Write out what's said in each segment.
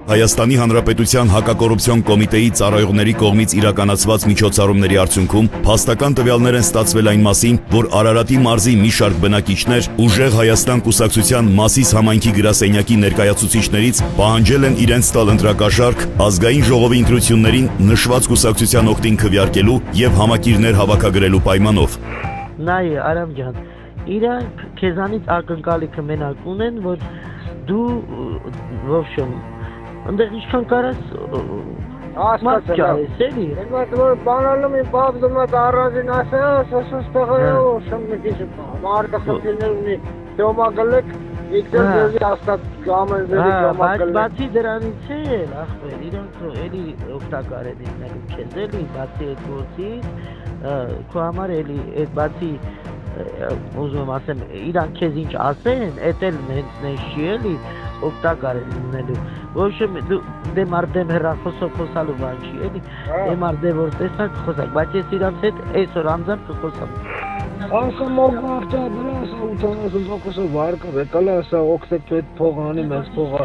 Հայաստանի Հանրապետության հակակոռուպցիոն կոմիտեի ծառայողների կողմից իրականացված միջոցառումների արդյունքում փաստական տվյալներ են ստացվել այն մասին, որ Արարատի մարզի մի շարք բնակիչներ ուժեղ Հայաստան կուսակցության Մասիս համայնքի գրասենյակի ներկայացուցիչներից պահանջել են իրենց տալ ընտրակաշառք ազգային ժողովի ընտրություններին նշված կուսակցության օգտին քվեարկելու եւ համակիրներ հավաքագրելու պայմանով։ Նայ Արամ ջան, իրանք քեզանից ակնկալիքը մենակ ունեն, որ դու ոբշեմ Անդեղ ինչքան կարաս մաս չարես էլի։ Այդ որ բանալում եմ բաբդում այդ առանձին ասես, ասես տղայով շեմ մի քիչ մարդը խփիներ ունի դոմագլեք իքսել դեպի հաստատ կամենների դոմագլեք։ Բացի դրանից էլ ախպեր, իրանք էլի օգտակար են լինելու քեզ էլի, բացի այդ գործից, քո համար էլի այդ բացի ուզում եմ ասեմ, իրանք քեզ ինչ ասեն, էդ էլ հենց նենց չի էլի օգտակար է լինելու։ Ոչ դե մարդեմ հեռախոսով խոսալու բան չի, էլի։ Դե մարդը որ տեսակ խոսակ, բայց ես իրանց հետ այսօր անձամբ կխոսամ։ Ասա մոգարտա դրաս 80% վարկը վեկալա ասա օգտեք այդ փողը անի մեզ փողը։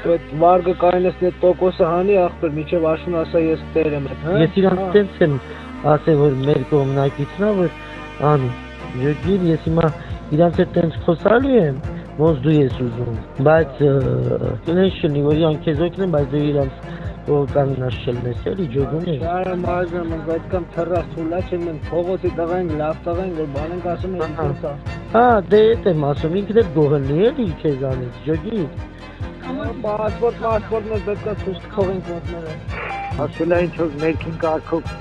Այդ վարկը կայնես այդ տոկոսը հանի ախպեր միջև աշուն ասա ես տեր եմ այդ, հա։ Ես իրանց տենց եմ ասել որ մեր կողմնակիցն է որ անի։ Ջոգիր ես հիմա իրանց հետ տենց խոսալու եմ ոնց դու ես ուզում, բայց նենց չլինի, որ իրանք քեզ օգնեն, բայց դու իրանք կաննաշ չլնես, էլի ջոգում ես։ Շարը մազում, այդքան թռած թուլա չեմ են, փողոցի տղային, լավ տղային, որ բան ենք ասում են ինքս է։ Հա, դե էդ եմ ասում, ինքդ էլ գողելի էլի քեզանից, ջոգիր։ Պասպորտ մեզ պետք է ցույց կթողենք մոտները։ Ասել է ինչ-որ ներքին կարգով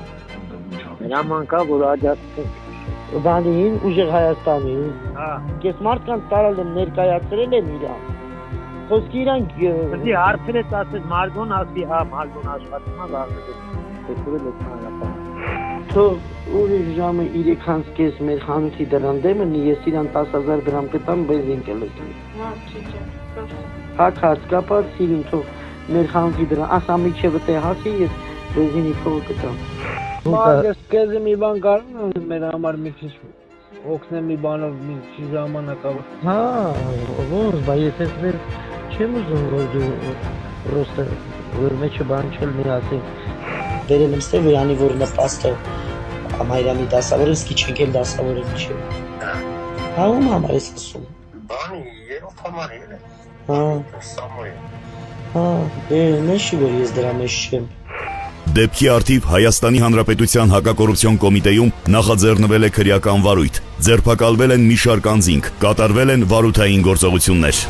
հրամանքա, որ աջակցենք։ Բանին, ուժեղ Հայաստանին։ Հա։ Ես մարդկանց տարել եմ ներկայացրել եմ իրան։ Խոսքի իրանք Դի հարցրեց ասեց Մարգոն ասի, հա, Մարգոն աշխատում է, ասեց։ Տեսուրել եք հանրապան։ Թող ուրիշ ժամը 3:30 մեր խանութի դրան դեմն ես իրան 10,000 դրամ կտամ բենզին կլսի։ Հակ հասկապած սիրուն թող մեր խանութի դրան ասա միջև տե հասի ես բենզինի փողը կտամ։ Ես կեզի մի բան կարում եմ մեր համար մի քիչ օգնեմ մի բանով մի քիչ ժամանակավոր։ Հա, ո՞ր, բայց ես այսպես չեմ ուզում որ դու պրոստը որ մեջը բան չլինի ասենք։ Բերել եմ Ստեվյանի որ նպաստը ամայրամի դասավորը սկիչ եկել դասավորը չէ։ Հա, ում համար ես ասում։ Բանի երրորդ համար է։ Հա։ Սամոյ։ Հա, դե մեջի որ ես դրա մեջ չեմ։ Դեպքի արդիվ Հայաստանի Հանրապետության հակակոռուպցիոն կոմիտեում նախաձեռնվել է քրեական վարույթ, ձերբակալվել են մի շարք անձինք, կատարվել են վարութային գործողություններ։